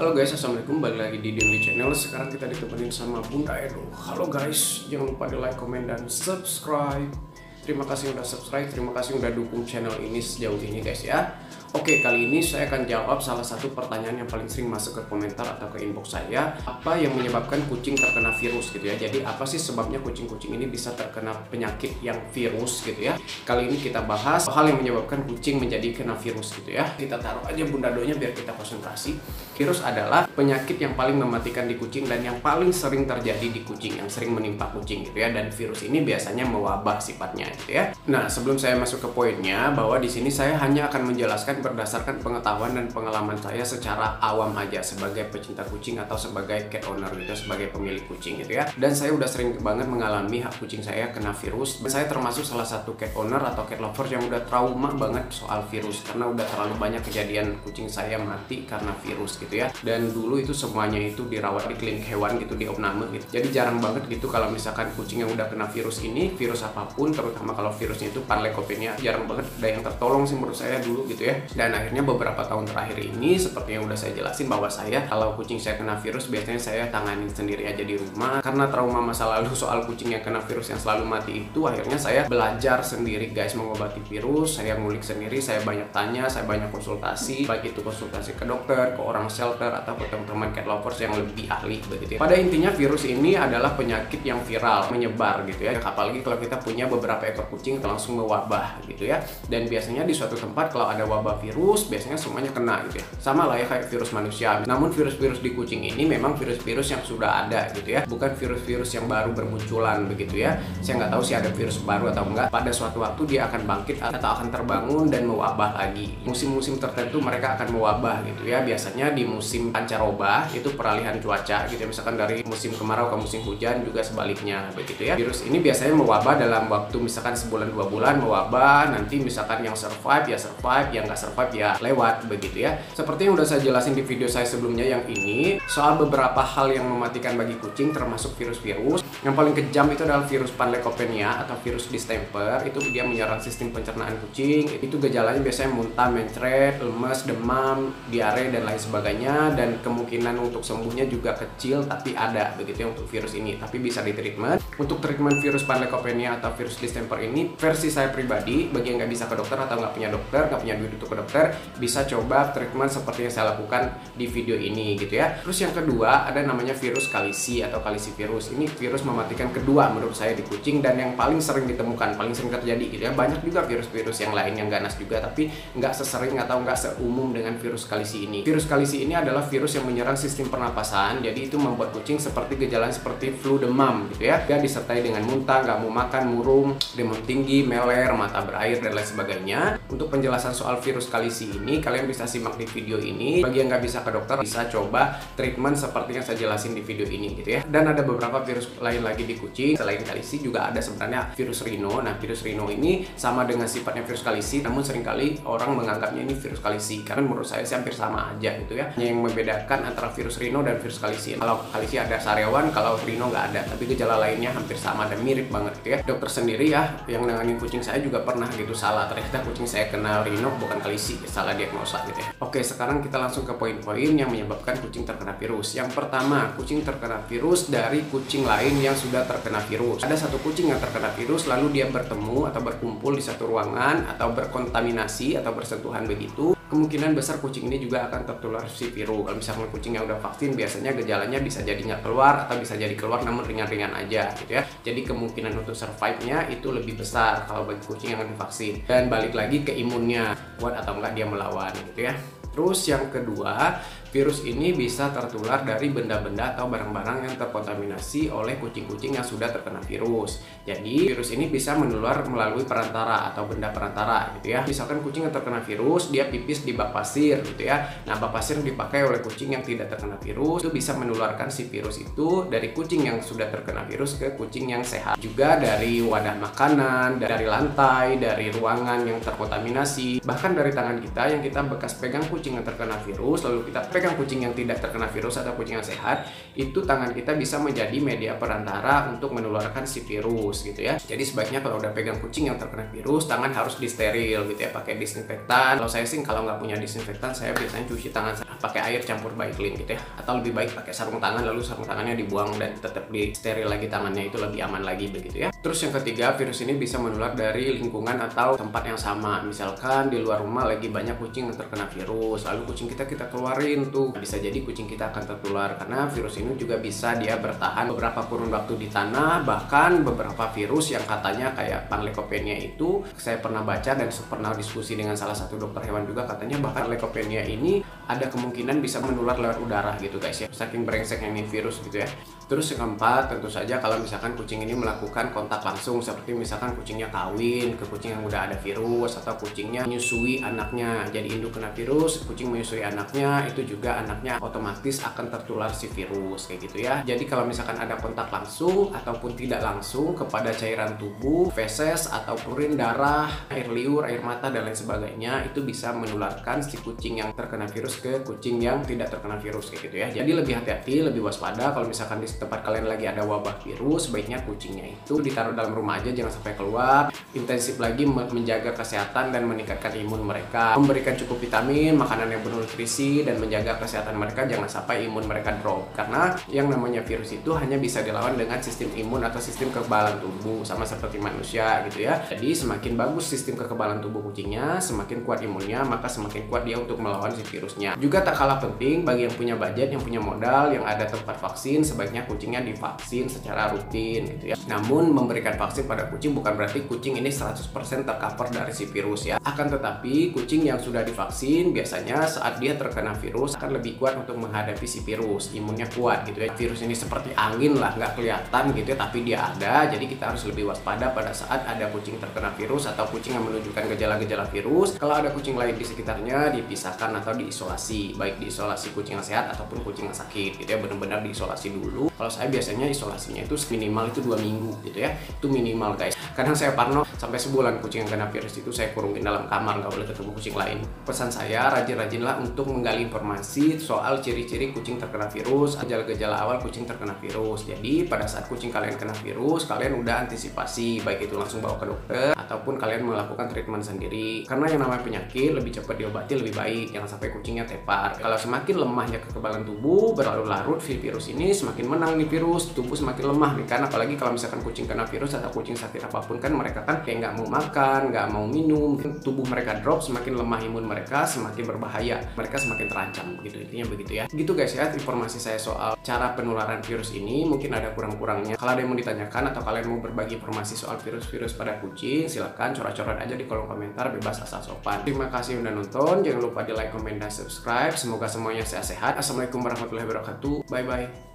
Halo guys, assalamualaikum, balik lagi di Daily Channel. Sekarang kita ditemenin sama Bunda Edo. Halo guys, jangan lupa di like, komen, dan subscribe. Terima kasih udah subscribe, terima kasih udah dukung channel ini sejauh ini guys ya. Oke, kali ini saya akan jawab salah satu pertanyaan yang paling sering masuk ke komentar atau ke inbox saya. Apa yang menyebabkan kucing terkena virus gitu ya. Jadi apa sih sebabnya kucing-kucing ini bisa terkena penyakit yang virus gitu ya. Kali ini kita bahas hal yang menyebabkan kucing menjadi kena virus gitu ya. Kita taruh aja Bunda Donya biar kita konsentrasi. Virus adalah penyakit yang paling mematikan di kucing dan yang paling sering terjadi di kucing, yang sering menimpa kucing gitu ya. Dan virus ini biasanya mewabah sifatnya gitu ya. Nah, sebelum saya masuk ke poinnya, bahwa di sini saya hanya akan menjelaskan berdasarkan pengetahuan dan pengalaman saya secara awam aja sebagai pecinta kucing atau sebagai cat owner gitu, sebagai pemilik kucing gitu ya. Dan saya udah sering banget mengalami kucing saya kena virus. Dan saya termasuk salah satu cat owner atau cat lover yang udah trauma banget soal virus karena udah terlalu banyak kejadian kucing saya mati karena virus gitu ya. Dan dulu itu semuanya itu dirawat di klinik hewan gitu, di opname gitu. Jadi jarang banget gitu kalau misalkan kucing yang udah kena virus ini, virus apapun, terutama kalau virusnya itu Panleukopenia, jarang banget ada yang tertolong sih menurut saya dulu gitu ya. Dan akhirnya beberapa tahun terakhir ini, seperti yang udah saya jelasin, bahwa saya kalau kucing saya kena virus biasanya saya tangani sendiri aja di rumah. Karena trauma masa lalu soal kucing yang kena virus yang selalu mati itu, akhirnya saya belajar sendiri guys mengobati virus. Saya ngulik sendiri, saya banyak tanya, saya banyak konsultasi, baik itu konsultasi ke dokter, ke orang shelter, atau ke teman-teman cat lovers yang lebih ahli begitu ya. Pada intinya virus ini adalah penyakit yang viral, menyebar gitu ya. Apalagi kalau kita punya beberapa ekor kucing langsung mewabah gitu ya. Dan biasanya di suatu tempat kalau ada wabah virus, biasanya semuanya kena gitu ya. Sama lah ya kayak virus manusia. Namun virus-virus di kucing ini memang virus-virus yang sudah ada gitu ya. Bukan virus-virus yang baru bermunculan begitu ya. Saya nggak tahu sih ada virus baru atau enggak. Pada suatu waktu dia akan bangkit atau akan terbangun dan mewabah lagi. Musim-musim tertentu mereka akan mewabah gitu ya. Biasanya di musim pancaroba itu peralihan cuaca gitu ya. Misalkan dari musim kemarau ke musim hujan, juga sebaliknya begitu ya. Virus ini biasanya mewabah dalam waktu misalkan sebulan 2 bulan mewabah. Nanti misalkan yang survive ya survive, yang nggak survive ya lewat begitu ya. Seperti yang udah saya jelasin di video saya sebelumnya yang ini, soal beberapa hal yang mematikan bagi kucing termasuk virus-virus. Yang paling kejam itu adalah virus Panleukopenia atau virus distemper. Itu dia menyerang sistem pencernaan kucing. Itu gejalanya biasanya muntah, mencret, lemes, demam, diare, dan lain sebagainya. Dan kemungkinan untuk sembuhnya juga kecil, tapi ada begitu ya untuk virus ini. Tapi bisa ditreatment. Untuk treatment virus Panleukopenia atau virus distemper ini, versi saya pribadi, bagi yang nggak bisa ke dokter atau nggak punya dokter, nggak punya duit untuk ke dokter, bisa coba treatment seperti yang saya lakukan di video ini gitu ya. Terus yang kedua ada namanya virus kalisi atau kalisi virus. Ini virus mematikan kedua menurut saya di kucing dan yang paling sering ditemukan, paling sering terjadi gitu ya. Banyak juga virus-virus yang lain yang ganas juga, tapi nggak sesering atau nggak seumum dengan virus kalisi ini. Virus kalisi ini adalah virus yang menyerang sistem pernapasan, jadi itu membuat kucing seperti gejala seperti flu, demam gitu ya. Dia disertai dengan muntah, nggak mau makan, murung, demam tinggi, meler, mata berair, dan lain sebagainya. Untuk penjelasan soal virus kalisi ini, kalian bisa simak di video ini. Bagi yang nggak bisa ke dokter, bisa coba treatment seperti yang saya jelasin di video ini gitu ya. Dan ada beberapa virus lain lagi di kucing. Selain kalisi juga ada sebenarnya virus rhino. Nah, virus rhino ini sama dengan sifatnya virus kalisi, namun seringkali orang menganggapnya ini virus kalisi karena menurut saya sih hampir sama aja gitu ya. Yang membedakan antara virus rhino dan virus kalisi, kalau kalisi ada sariawan, kalau rhino nggak ada, tapi gejala lainnya hampir sama dan mirip banget gitu ya. Dokter sendiri ya yang nanganin kucing saya juga pernah gitu salah, ternyata kucing saya kena rhino bukan kalisi, salah diagnosa gitu ya. Oke, sekarang kita langsung ke poin-poin yang menyebabkan kucing terkena virus. Yang pertama, kucing terkena virus dari kucing lain yang sudah terkena virus. Ada satu kucing yang terkena virus, lalu dia bertemu atau berkumpul di satu ruangan atau berkontaminasi atau bersentuhan begitu. Kemungkinan besar kucing ini juga akan tertular si virus. Kalau misalkan kucing yang udah vaksin, biasanya gejalanya bisa jadi nggak keluar atau bisa jadi keluar namun ringan-ringan aja gitu ya. Jadi kemungkinan untuk survive-nya itu lebih besar kalau bagi kucing yang divaksin. Dan balik lagi ke imunnya, kuat atau enggak dia melawan gitu ya. Terus yang kedua, virus ini bisa tertular dari benda-benda atau barang-barang yang terkontaminasi oleh kucing-kucing yang sudah terkena virus. Jadi virus ini bisa menular melalui perantara atau benda perantara gitu ya. Misalkan kucing yang terkena virus, dia pipis di bak pasir gitu ya. Nah, bak pasir yang dipakai oleh kucing yang tidak terkena virus itu bisa menularkan si virus itu dari kucing yang sudah terkena virus ke kucing yang sehat. Juga dari wadah makanan, dari lantai, dari ruangan yang terkontaminasi, bahkan dari tangan kita yang kita bekas pegang kucing kucing yang terkena virus, lalu kita pegang kucing yang tidak terkena virus atau kucing yang sehat, itu tangan kita bisa menjadi media perantara untuk menularkan si virus gitu ya. Jadi sebaiknya kalau udah pegang kucing yang terkena virus, tangan harus disteril gitu ya, pakai disinfektan. Kalau saya sih kalau nggak punya disinfektan, saya biasanya cuci tangan pakai air campur Baiklin gitu ya, atau lebih baik pakai sarung tangan, lalu sarung tangannya dibuang dan tetap di steril lagi tangannya, itu lebih aman lagi begitu ya. Terus yang ketiga, virus ini bisa menular dari lingkungan atau tempat yang sama. Misalkan di luar rumah lagi banyak kucing yang terkena virus, lalu kucing kita keluarin tuh, bisa jadi kucing kita akan tertular karena virus ini juga bisa dia bertahan beberapa kurun waktu di tanah. Bahkan beberapa virus yang katanya kayak Panleukopenia itu, saya pernah baca dan pernah diskusi dengan salah satu dokter hewan juga, katanya bahkan Panleukopenia ini ada kemungkinan bisa menular lewat udara gitu guys ya, saking brengseknya ini virus gitu ya. Terus yang keempat, tentu saja kalau misalkan kucing ini melakukan kontak langsung, seperti misalkan kucingnya kawin ke kucing yang udah ada virus, atau kucingnya menyusui anaknya, jadi induk kena virus, kucing menyusui anaknya, itu juga anaknya otomatis akan tertular si virus kayak gitu ya. Jadi kalau misalkan ada kontak langsung ataupun tidak langsung kepada cairan tubuh, feses atau purin, darah, air liur, air mata dan lain sebagainya, itu bisa menularkan si kucing yang terkena virus ke kucing yang tidak terkena virus kayak gitu ya. Jadi lebih hati-hati, lebih waspada. Kalau misalkan di tempat kalian lagi ada wabah virus, sebaiknya kucingnya itu ditaruh dalam rumah aja, jangan sampai keluar. Intensif lagi menjaga kesehatan dan meningkatkan imun mereka, memberikan cukup vitamin, makanan yang bernutrisi, dan menjaga kesehatan mereka jangan sampai imun mereka drop. Karena yang namanya virus itu hanya bisa dilawan dengan sistem imun atau sistem kekebalan tubuh, sama seperti manusia gitu ya. Jadi semakin bagus sistem kekebalan tubuh kucingnya, semakin kuat imunnya, maka semakin kuat dia untuk melawan si virusnya. Juga tak kalah penting bagi yang punya budget, yang punya modal, yang ada tempat vaksin, sebaiknya kucingnya divaksin secara rutin gitu ya. Namun memberikan vaksin pada kucing bukan berarti kucing ini 100% tercover dari si virus ya. Akan tetapi kucing yang sudah divaksin biasanya saat dia terkena virus akan lebih kuat untuk menghadapi si virus, imunnya kuat gitu ya. Virus ini seperti angin lah, nggak kelihatan gitu ya, tapi dia ada. Jadi kita harus lebih waspada pada saat ada kucing terkena virus atau kucing yang menunjukkan gejala-gejala virus. Kalau ada kucing lain di sekitarnya, dipisahkan atau diisolasi, baik diisolasi kucing yang sehat ataupun kucing yang sakit gitu ya, benar-benar diisolasi dulu. Kalau saya biasanya isolasinya itu minimal itu 2 minggu gitu ya, itu minimal guys. Kadang saya parno sampai sebulan kucing yang kena virus itu saya kurungin dalam kamar, nggak boleh ketemu kucing lain. Pesan saya, rajin-rajinlah untuk menggali informasi soal ciri-ciri kucing terkena virus, gejala-gejala awal kucing terkena virus. Jadi pada saat kucing kalian kena virus, kalian udah antisipasi, baik itu langsung bawa ke dokter ataupun kalian melakukan treatment sendiri. Karena yang namanya penyakit lebih cepat diobati lebih baik, jangan sampai kucingnya tepar. Kalau semakin lemahnya kekebalan tubuh, berlarut-larut virus ini semakin menang nih virus, tubuh semakin lemah nih. Karena apalagi kalau misalkan kucing kena virus atau kucing sakit apapun kan mereka kan kayak nggak mau makan, nggak mau minum, tubuh mereka drop, semakin lemah imun mereka, semakin berbahaya, mereka semakin terancam gitu, intinya begitu ya. Gitu guys ya, informasi saya soal cara penularan virus ini. Mungkin ada kurang-kurangnya. Kalau ada yang mau ditanyakan atau kalian mau berbagi informasi soal virus-virus pada kucing, silahkan coret-coret aja di kolom komentar, bebas asal sopan. Terima kasih udah nonton, jangan lupa di like, comment, dan subscribe. Semoga semuanya sehat-sehat. Assalamualaikum warahmatullahi wabarakatuh, bye bye.